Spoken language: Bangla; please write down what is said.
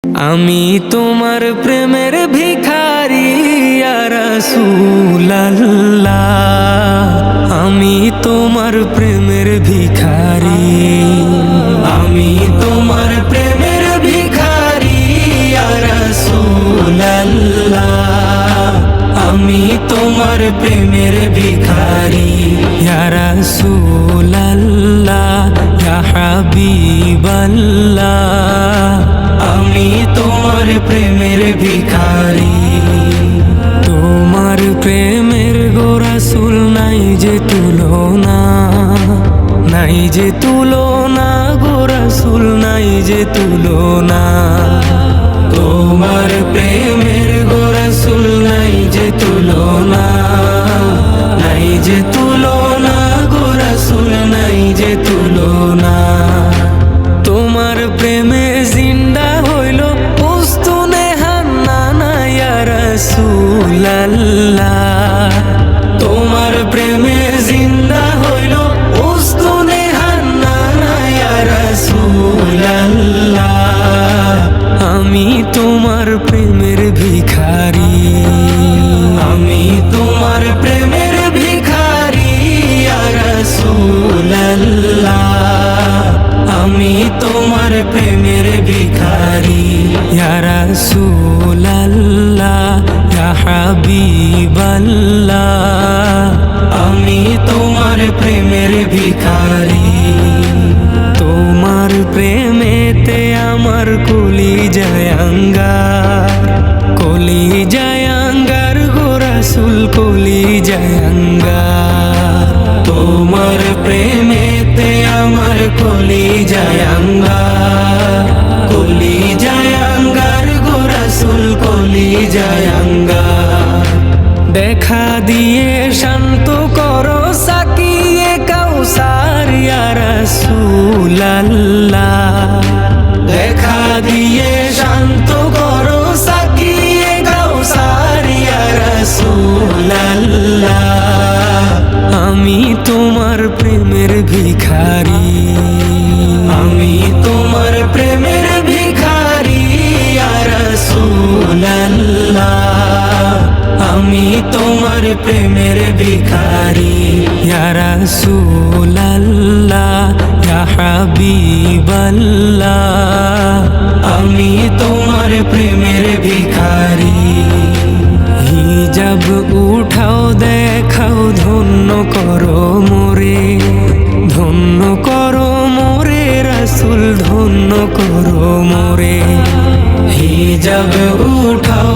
আমি তোমার প্রেমের ভিখারি ইয়া রাসূলুল্লাহ, আমি তোমার প্রেমের ভিখারি, আমি তোমার প্রেমের ভিখারি ইয়া রাসূলুল্লাহ, আমি তোমার প্রেমের ভিখারি ইয়া রাসূলুল্লাহ, ইয়া হাবিবাল্লাহ, আমি তোমার প্রেমের ভিখারি। তোমার প্রেমের গো রাসূল নাই যে তুলনা, নাই যে তুলনা গো রাসূল, নাই যে তুলনা। তোমার প্রেমের গো রাসূল নাই যে তুলনা, নাই যে তুলনা গো রাসূল, নাই যে তুলনা। তোমার প্রেমে জিন্দা হইল উস্তুনে হান্নানা ইয়া রাসূলুল্লাহ, তোমার প্রেমে জিন্দা হইল উস্তুনে হান্নানা ইয়া রাসূলুল্লাহ, আমি তোমার প্রেমের ভিখারি, আমি তোমার প্রেমের ভিখারি ইয়া রাসূলুল্লাহ, আমি তোমার প্রেমের ভিখারি ইয়া রাসূলুল্লাহ, ইয়া হাবিবাল্লাহ, আমি তোমার প্রেমের ভিখারি। তোমার প্রেমেতে আমার কলিজায় আঙ্গার, কলিজায় আঙ্গার গো রাসূল, কলিজায় আঙ্গার। তোমার প্রেমেতে আমার কলিজায় আঙ্গার, কলিজায় আঙ্গার গো রাসূল, কলিজায় আঙ্গার। দেখা দিয়ে শান্ত করো সাকিয়ে কাউসার ইয়া রাসূলুল্লাহ, দেখা দিয়ে শান্ত করো সাকিয়ে কাউসার ইয়া রাসূলুল্লাহ, আমি তোমার প্রেমের ভিখারি, আমি তোমার প্রেমের ভিখারি ইয়া রাসূলুল্লাহ, আমি তোমার প্রেমের ভিখারি ইয়া রাসূলুল্লাহ, ইয়া হাবিবাল্লাহ, আমি তোমার প্রেমের ভিখারি। হিজাব উঠাও দেখাও ধন্য করো মোরে, ধন্য করো মোরে রাসূল, ধন্য করো মোরে। হিজাব উঠাও